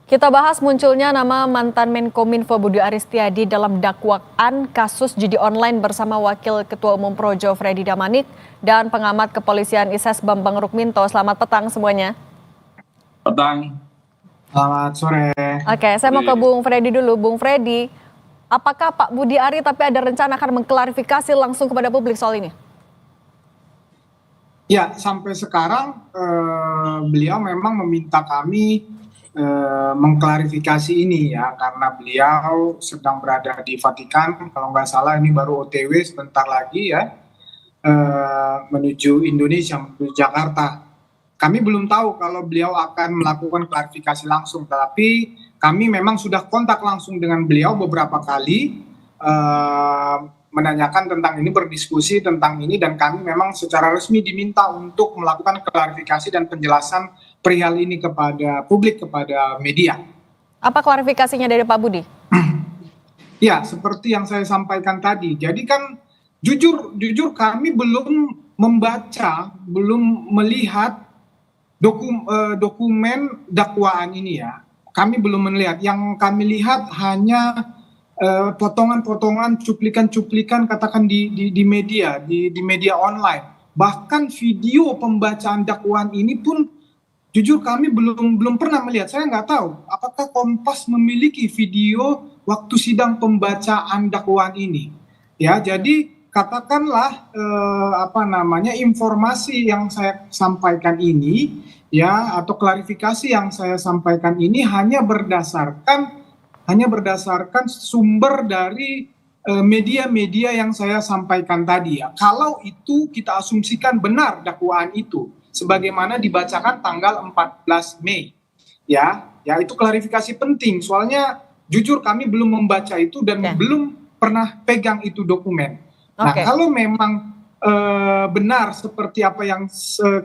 Kita bahas munculnya nama mantan Menkominfo Budi Aris Setiadi dalam dakwaan kasus judi online bersama Wakil Ketua Umum Projo Freddy Damanik dan pengamat kepolisian ISS Bambang Rukminto. Selamat petang semuanya. Petang. Selamat sore. Oke, saya mau ke Bung Freddy dulu. Bung Freddy, apakah Pak Budi Ari tapi ada rencana akan mengklarifikasi langsung kepada publik soal ini? Ya, sampai sekarang beliau memang meminta kami mengklarifikasi ini ya, karena beliau sedang berada di Vatikan, kalau nggak salah ini baru OTW sebentar lagi ya, menuju Indonesia, menuju Jakarta. Kami belum tahu kalau beliau akan melakukan klarifikasi langsung, tetapi kami memang sudah kontak langsung dengan beliau beberapa kali, menanyakan tentang ini, berdiskusi tentang ini, dan kami memang secara resmi diminta untuk melakukan klarifikasi dan penjelasan perihal ini kepada publik, kepada media. Apa klarifikasinya dari Pak Budi? Ya, seperti yang saya sampaikan tadi. Jadi kan jujur kami belum membaca, belum melihat dokumen dakwaan ini ya. Kami belum melihat. Yang kami lihat hanya potongan-potongan, cuplikan-cuplikan katakan di media, di media online. Bahkan video pembacaan dakwaan ini pun jujur kami belum pernah melihat. Saya nggak tahu apakah Kompas memiliki video waktu sidang pembacaan dakwaan ini. Ya, jadi katakanlah informasi yang saya sampaikan ini ya, atau klarifikasi yang saya sampaikan ini hanya berdasarkan sumber dari media-media yang saya sampaikan tadi ya. Kalau itu kita asumsikan benar dakwaan itu sebagaimana dibacakan tanggal 14 Mei. Ya itu klarifikasi penting. Soalnya jujur kami belum membaca itu dan belum pernah pegang itu dokumen. Nah, kalau memang benar seperti apa yang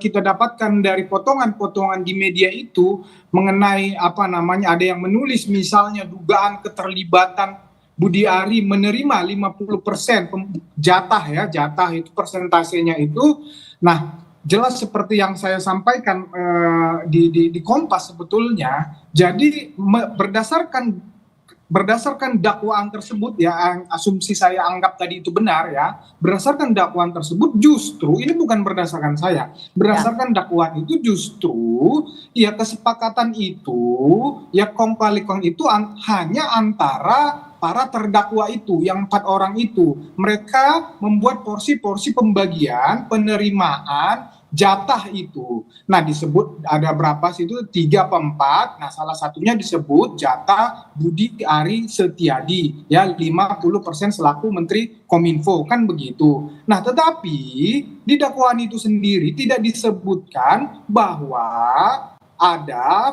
kita dapatkan dari potongan-potongan di media itu mengenai ada yang menulis misalnya dugaan keterlibatan Budi Ari menerima 50% jatah itu persentasenya itu. Nah, jelas seperti yang saya sampaikan di Kompas sebetulnya. Jadi berdasarkan dakwaan tersebut ya, asumsi saya anggap tadi itu benar ya, berdasarkan dakwaan tersebut justru ini bukan berdasarkan saya, berdasarkan dakwaan itu justru ya kesepakatan itu ya kong kali kong itu hanya antara para terdakwa itu, yang 4 orang itu. Mereka membuat porsi-porsi pembagian penerimaan jatah itu. Nah, disebut ada berapa sih itu, 3 atau 4. Nah, salah satunya disebut jatah Budi Ari Setiadi ya, 50% selaku Menteri Kominfo, kan begitu. Nah, tetapi di dakwaan itu sendiri tidak disebutkan bahwa ada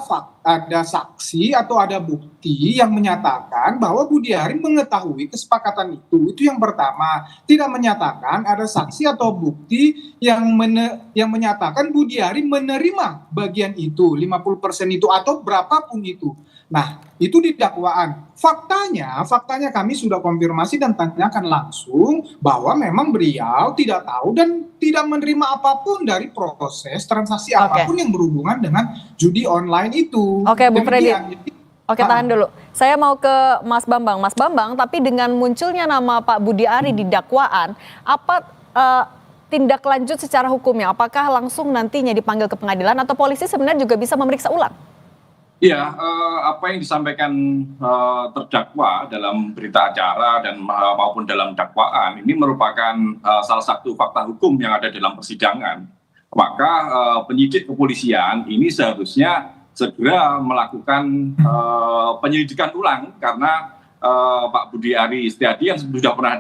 saksi atau ada bukti yang menyatakan bahwa Budi Ari mengetahui kesepakatan itu. Itu yang pertama. Tidak menyatakan ada saksi atau bukti yang menyatakan Budi Ari menerima bagian itu, 50% itu atau berapapun itu. Nah, itu di dakwaan. Faktanya kami sudah konfirmasi dan tanyakan langsung bahwa memang beliau tidak tahu dan tidak menerima apapun dari proses transaksi apapun yang berhubungan dengan judi online itu. Oke, Bung Freddy. Oke, tahan dulu. Saya mau ke Mas Bambang. Mas Bambang, tapi dengan munculnya nama Pak Budi Ari di dakwaan, apa tindak lanjut secara hukumnya? Apakah langsung nantinya dipanggil ke pengadilan atau polisi sebenarnya juga bisa memeriksa ulang? Ya, apa yang disampaikan terdakwa dalam berita acara dan maupun dalam dakwaan ini merupakan salah satu fakta hukum yang ada dalam persidangan. Maka penyidik kepolisian ini seharusnya segera melakukan penyelidikan ulang karena Pak Budi Ari Setiadi yang sudah pernah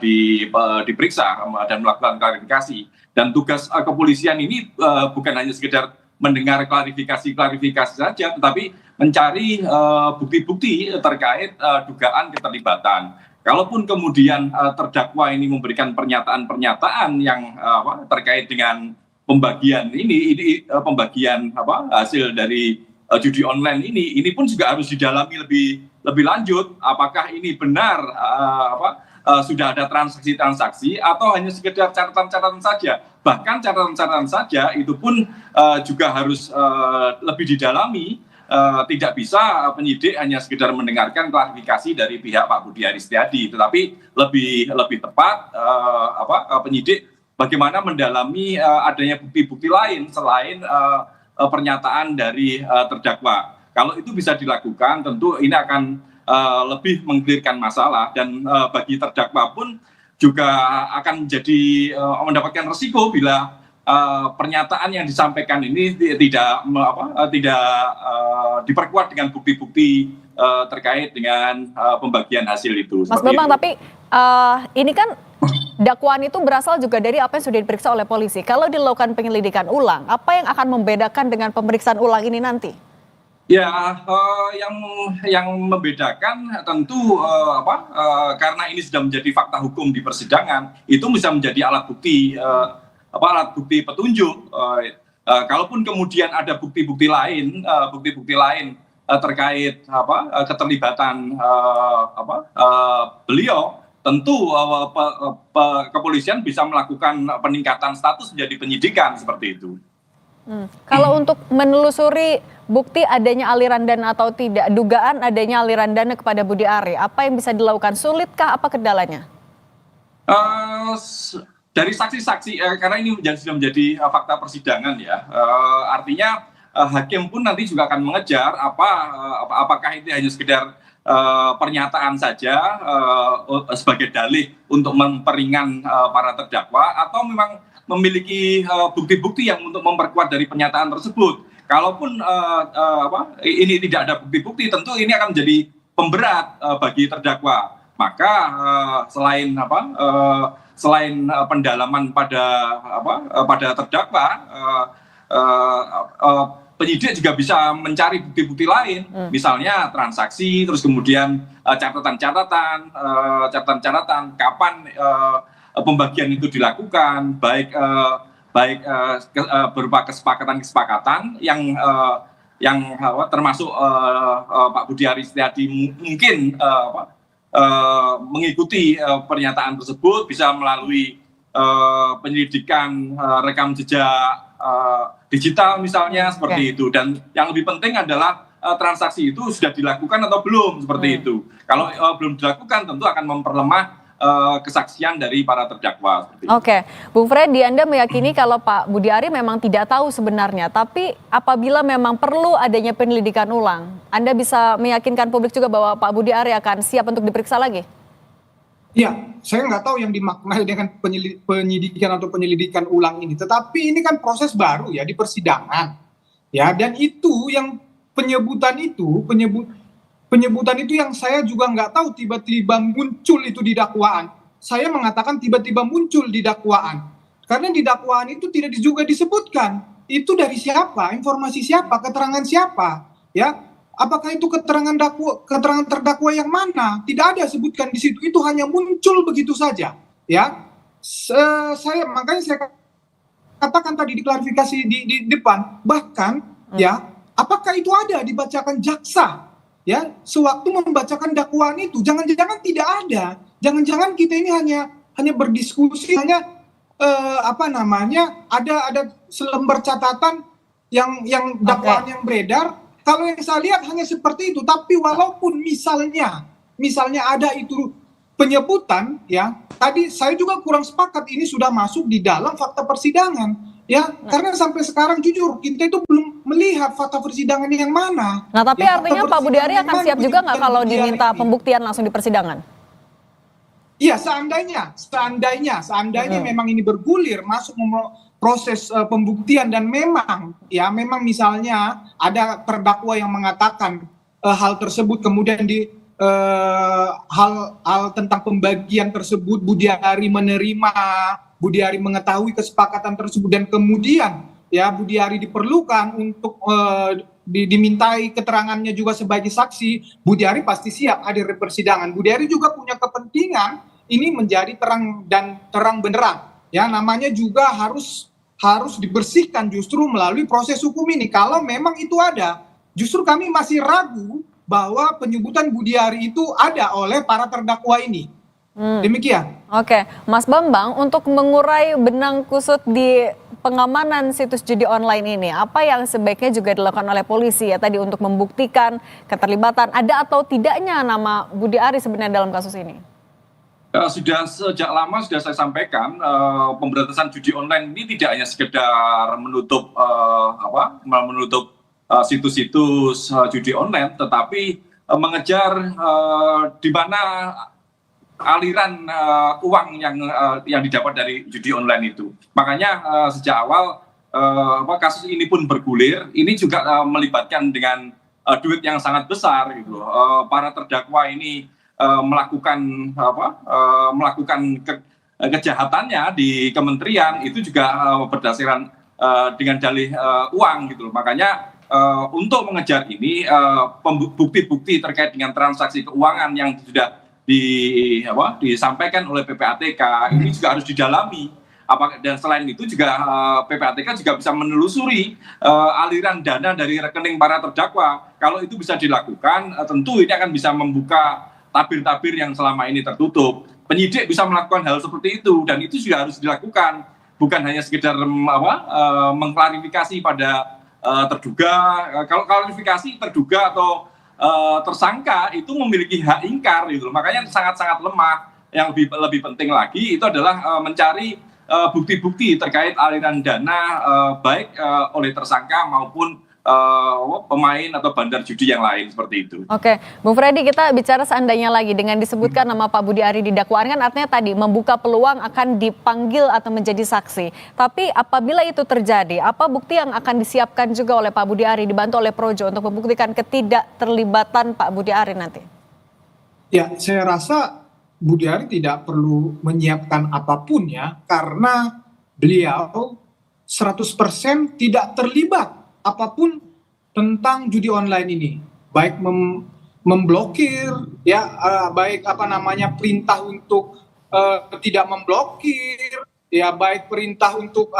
diperiksa dan melakukan klarifikasi. Dan tugas kepolisian ini bukan hanya sekedar mendengar klarifikasi saja, tetapi mencari bukti-bukti terkait dugaan keterlibatan. Kalaupun kemudian terdakwa ini memberikan pernyataan-pernyataan yang terkait dengan pembagian pembagian hasil dari judi online ini pun juga harus didalami lebih lanjut. Apakah ini benar sudah ada transaksi-transaksi atau hanya sekedar catatan-catatan saja? Bahkan catatan-catatan saja itu pun juga harus lebih didalami tidak bisa penyidik hanya sekedar mendengarkan klarifikasi dari pihak Pak Budi Aris Setiadi, tetapi lebih tepat penyidik bagaimana mendalami adanya bukti-bukti lain selain pernyataan dari terdakwa. Kalau itu bisa dilakukan, tentu ini akan lebih mengklirkan masalah, dan bagi terdakwa pun juga akan menjadi mendapatkan resiko bila pernyataan yang disampaikan ini tidak diperkuat dengan bukti-bukti terkait dengan pembagian hasil itu. Mas Bambang, tapi ini kan dakwaan itu berasal juga dari apa yang sudah diperiksa oleh polisi. Kalau dilakukan penyelidikan ulang, apa yang akan membedakan dengan pemeriksaan ulang ini nanti? Ya, yang membedakan tentu karena ini sudah menjadi fakta hukum di persidangan, itu bisa menjadi alat bukti petunjuk. Kalaupun kemudian ada bukti-bukti lain terkait keterlibatan beliau, tentu kepolisian bisa melakukan peningkatan status menjadi penyidikan seperti itu. Kalau untuk menelusuri bukti adanya aliran dana atau tidak, dugaan adanya aliran dana kepada Budi Ari, apa yang bisa dilakukan? Sulitkah, apa kendalanya? Dari saksi-saksi, karena ini sudah menjadi fakta persidangan ya, artinya hakim pun nanti juga akan mengejar apakah itu hanya sekedar pernyataan saja sebagai dalih untuk memperingan para terdakwa, atau memang memiliki bukti-bukti yang untuk memperkuat dari pernyataan tersebut. Kalaupun ini tidak ada bukti-bukti, tentu ini akan menjadi pemberat bagi terdakwa. Maka selain pendalaman pada terdakwa, penyidik juga bisa mencari bukti-bukti lain, misalnya transaksi, terus kemudian catatan-catatan kapan pembagian itu dilakukan, baik berupa kesepakatan yang termasuk Pak Budi Aris Setiadi mungkin mengikuti pernyataan tersebut, bisa melalui penyelidikan rekam jejak digital misalnya, seperti itu. Dan yang lebih penting adalah transaksi itu sudah dilakukan atau belum, seperti itu. Kalau belum dilakukan, tentu akan memperlemah kesaksian dari para terdakwa. Oke, Bung Freddy, Anda meyakini kalau Pak Budi Ari memang tidak tahu sebenarnya, tapi apabila memang perlu adanya penyelidikan ulang, Anda bisa meyakinkan publik juga bahwa Pak Budi Ari akan siap untuk diperiksa lagi? Ya, saya nggak tahu yang dimaknai dengan penyidikan atau penyelidikan ulang ini, tetapi ini kan proses baru ya di persidangan, ya, dan itu yang penyebutan itu yang saya juga nggak tahu tiba-tiba muncul itu di dakwaan. Saya mengatakan tiba-tiba muncul di dakwaan. Karena di dakwaan itu tidak juga disebutkan. Itu dari siapa, informasi siapa, keterangan siapa. Ya, apakah itu keterangan terdakwa yang mana? Tidak ada sebutkan di situ. Itu hanya muncul begitu saja. Ya, makanya saya katakan tadi di klarifikasi di depan. Bahkan, ya, apakah itu ada dibacakan jaksa? Ya, sewaktu membacakan dakwaan itu, jangan-jangan tidak ada, jangan-jangan kita ini hanya berdiskusi, hanya ada selembar catatan yang dakwaan yang beredar. Kalau yang saya lihat hanya seperti itu, tapi walaupun misalnya ada itu penyebutan, ya, tadi saya juga kurang sepakat ini sudah masuk di dalam fakta persidangan. Ya, karena sampai sekarang jujur kita itu belum melihat fakta persidangan yang mana. Nah, tapi ya, artinya Pak Budi Ari akan siap juga nggak kalau diminta pembuktian langsung di persidangan? Iya, seandainya memang ini bergulir masuk proses pembuktian, dan memang misalnya ada terdakwa yang mengatakan hal tersebut, kemudian hal tentang pembagian tersebut Budi Ari menerima, Budi Ari mengetahui kesepakatan tersebut, dan kemudian ya Budi Ari diperlukan untuk dimintai keterangannya juga sebagai saksi, Budi Ari pasti siap hadir di persidangan. Budi Ari juga punya kepentingan ini menjadi terang benderang. Ya, namanya juga harus dibersihkan justru melalui proses hukum ini. Kalau memang itu ada, justru kami masih ragu bahwa penyebutan Budi Ari itu ada oleh para terdakwa ini. Demikian. Oke, Mas Bambang, untuk mengurai benang kusut di pengamanan situs judi online ini, apa yang sebaiknya juga dilakukan oleh polisi ya tadi untuk membuktikan keterlibatan ada atau tidaknya nama Budi Ari sebenarnya dalam kasus ini? Sudah sejak lama sudah saya sampaikan, pemberantasan judi online ini tidak hanya sekedar menutup situs-situs judi online, tetapi mengejar di mana aliran uang yang didapat dari judi online itu. Makanya sejak awal kasus ini pun bergulir, ini juga melibatkan dengan duit yang sangat besar gitu. Para terdakwa ini melakukan kejahatannya di kementerian itu juga berdasarkan dengan dalih uang gitu. Makanya untuk mengejar ini bukti-bukti terkait dengan transaksi keuangan yang sudah disampaikan oleh PPATK ini juga harus didalami. Dan selain itu juga PPATK juga bisa menelusuri aliran dana dari rekening para terdakwa. Kalau itu bisa dilakukan, tentu ini akan bisa membuka tabir-tabir yang selama ini tertutup. Penyidik bisa melakukan hal seperti itu, dan itu juga harus dilakukan. Bukan hanya sekedar mengklarifikasi pada terduga. Kalau klarifikasi terduga atau tersangka itu memiliki hak ingkar gitu. Makanya sangat-sangat lemah. Yang lebih penting lagi itu adalah mencari bukti-bukti terkait aliran dana baik oleh tersangka maupun pemain atau bandar judi yang lain seperti itu. Oke, Bung Freddy, kita bicara seandainya lagi dengan disebutkan nama Pak Budi Ari di dakwaan, kan artinya tadi membuka peluang akan dipanggil atau menjadi saksi. Tapi apabila itu terjadi, apa bukti yang akan disiapkan juga oleh Pak Budi Ari dibantu oleh Projo untuk membuktikan ketidakterlibatan Pak Budi Ari nanti? Ya, saya rasa Budi Ari tidak perlu menyiapkan apapun ya, karena beliau 100% tidak terlibat apapun tentang judi online ini, baik memblokir ya, baik perintah untuk tidak memblokir ya, baik perintah untuk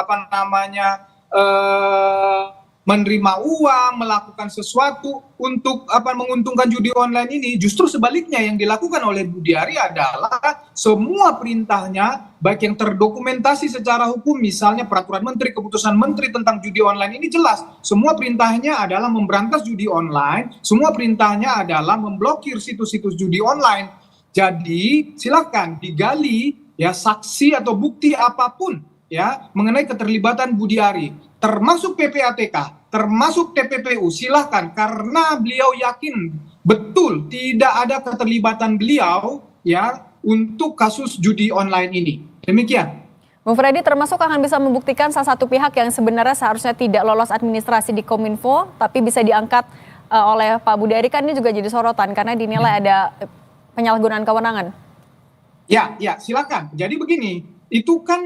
menerima uang, melakukan sesuatu untuk menguntungkan judi online ini. Justru sebaliknya yang dilakukan oleh Budi Ari adalah semua perintahnya baik yang terdokumentasi secara hukum, misalnya peraturan menteri, keputusan menteri tentang judi online ini jelas. Semua perintahnya adalah memberantas judi online, semua perintahnya adalah memblokir situs-situs judi online. Jadi silakan digali ya saksi atau bukti apapun ya mengenai keterlibatan Budi Ari, termasuk PPATK, termasuk TPPU, silahkan, karena beliau yakin betul tidak ada keterlibatan beliau ya untuk kasus judi online ini. Demikian. Bung Freddy, termasuk akan bisa membuktikan salah satu pihak yang sebenarnya seharusnya tidak lolos administrasi di Kominfo, tapi bisa diangkat oleh Pak Budi Ari, kan ini juga jadi sorotan karena dinilai ada penyalahgunaan kewenangan. Ya, silakan. Jadi begini, itu kan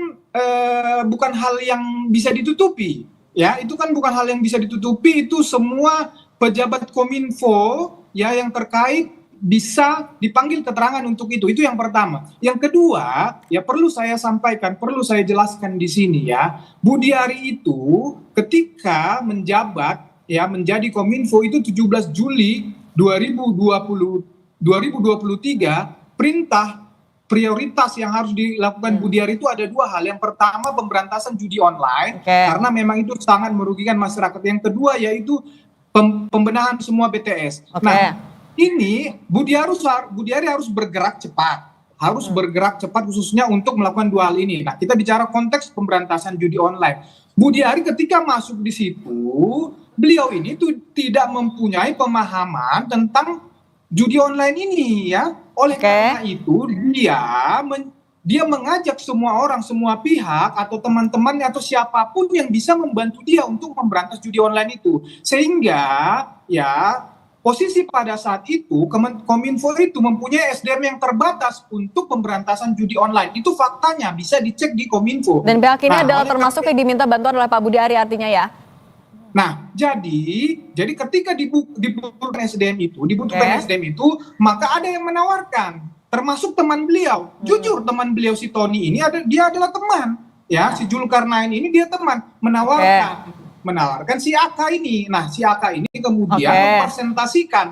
bukan hal yang bisa ditutupi. Ya, itu kan bukan hal yang bisa ditutupi, itu semua pejabat Kominfo ya yang terkait bisa dipanggil keterangan untuk itu. Itu yang pertama. Yang kedua, ya perlu saya sampaikan, perlu saya jelaskan di sini ya. Budi Ari itu ketika menjabat ya menjadi Kominfo itu 17 Juli 2023, perintah prioritas yang harus dilakukan Budi Ari itu ada dua hal. Yang pertama, pemberantasan judi online, karena memang itu sangat merugikan masyarakat. Yang kedua yaitu pembenahan semua BTS. Nah, ini Budi Ari harus bergerak cepat. Bergerak cepat khususnya untuk melakukan dua hal ini. Nah, kita bicara konteks pemberantasan judi online. Budi Ari ketika masuk di situ, beliau ini tuh tidak mempunyai pemahaman tentang judi online ini ya. Oleh karena itu dia mengajak semua orang, semua pihak atau teman-temannya atau siapapun yang bisa membantu dia untuk memberantas judi online itu. Sehingga ya posisi pada saat itu Kominfo itu mempunyai SDM yang terbatas untuk pemberantasan judi online. Itu faktanya, bisa dicek di Kominfo. Dan pihak ini adalah termasuk yang diminta bantuan oleh Pak Budi Ari artinya ya? Nah, jadi ketika dibutuhkan SDM itu, maka ada yang menawarkan, termasuk teman beliau. Jujur teman beliau si Tony ini dia adalah teman, ya si Zulkarnain ini dia teman, menawarkan si Aka ini. Nah, si Aka ini kemudian mempresentasikan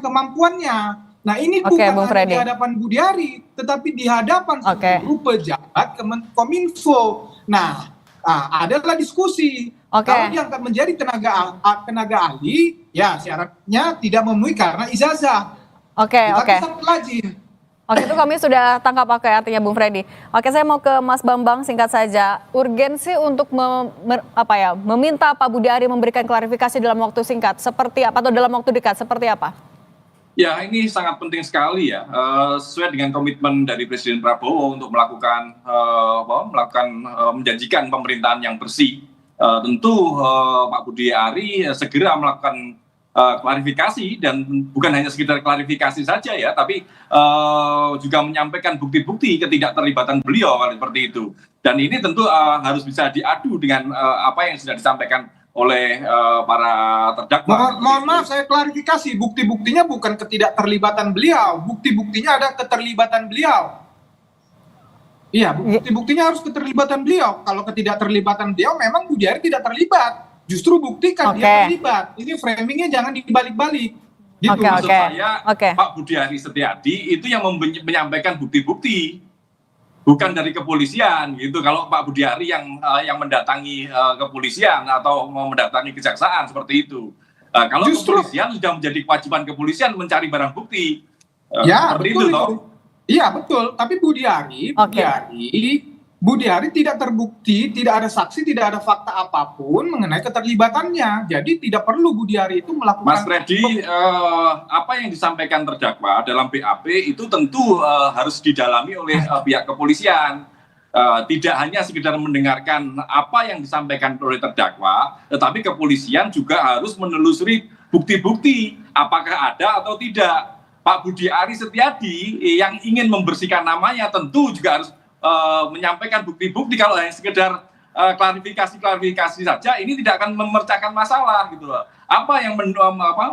kemampuannya. Nah ini Oke, bukan Bung hanya Freddy. di hadapan Budiari, tetapi di hadapan Oke. seluruh pejabat Kominfo. Nah, adalah diskusi. Oke. Kalau diangkat menjadi tenaga ahli, ya syaratnya tidak memenuhi karena ijazah. Oke, Tetapi oke. syarat lazim. Oke, itu kami sudah tangkap oke artinya Bung Freddy. Oke, saya mau ke Mas Bambang singkat saja. Urgensi untuk meminta Pak Budi Ari memberikan klarifikasi dalam waktu singkat seperti apa atau dalam waktu dekat seperti apa? Ya, ini sangat penting sekali ya, sesuai dengan komitmen dari Presiden Prabowo untuk menjanjikan pemerintahan yang bersih. Tentu Pak Budi Ari segera melakukan klarifikasi, dan bukan hanya sekedar klarifikasi saja ya, tapi juga menyampaikan bukti-bukti ketidakterlibatan beliau seperti itu. Dan ini tentu harus bisa diadu dengan apa yang sudah disampaikan oleh para terdakwa. Mohon maaf, saya klarifikasi. Bukti-buktinya bukan ketidakterlibatan beliau. Bukti-buktinya ada keterlibatan beliau. Iya, bukti-buktinya harus keterlibatan beliau. Kalau ketidakterlibatan beliau, memang Budi Ari tidak terlibat. Justru buktikan dia terlibat. Ini framingnya jangan dibalik-balik. Gitu. Maksud saya, Pak Budi Ari Setiadi itu yang menyampaikan bukti-bukti, bukan dari kepolisian gitu. Kalau Pak Budi Ari yang mendatangi kepolisian atau mau mendatangi kejaksaan seperti itu. Kalau kepolisian sudah menjadi kewajiban kepolisian mencari barang bukti. Ya, seperti betul itu toh. Iya, betul. Tapi Budi Ari tidak terbukti, tidak ada saksi, tidak ada fakta apapun mengenai keterlibatannya. Jadi tidak perlu Budi Ari itu melakukan. Mas Freddy, apa yang disampaikan terdakwa dalam BAP itu tentu harus didalami oleh pihak kepolisian. Tidak hanya sekedar mendengarkan apa yang disampaikan oleh terdakwa, tetapi kepolisian juga harus menelusuri bukti-bukti apakah ada atau tidak. Pak Budi Ari Setiadi yang ingin membersihkan namanya tentu juga harus menyampaikan bukti-bukti. Kalau hanya sekedar klarifikasi saja, ini tidak akan memecahkan masalah gitu loh. Apa yang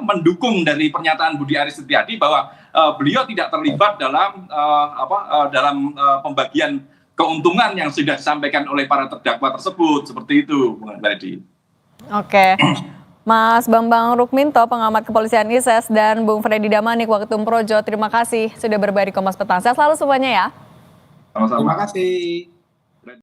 mendukung dari pernyataan Budi Ari Setiadi bahwa beliau tidak terlibat dalam pembagian keuntungan yang sudah disampaikan oleh para terdakwa tersebut, seperti itu, Bung Freddy. Oke. Mas Bambang Rukminto, pengamat kepolisian ISES, dan Bung Freddy Damanik, Waketum Projo, terima kasih sudah berbagi di Kompas Petang. Sehat selalu semuanya ya. Sama-sama. Terima kasih.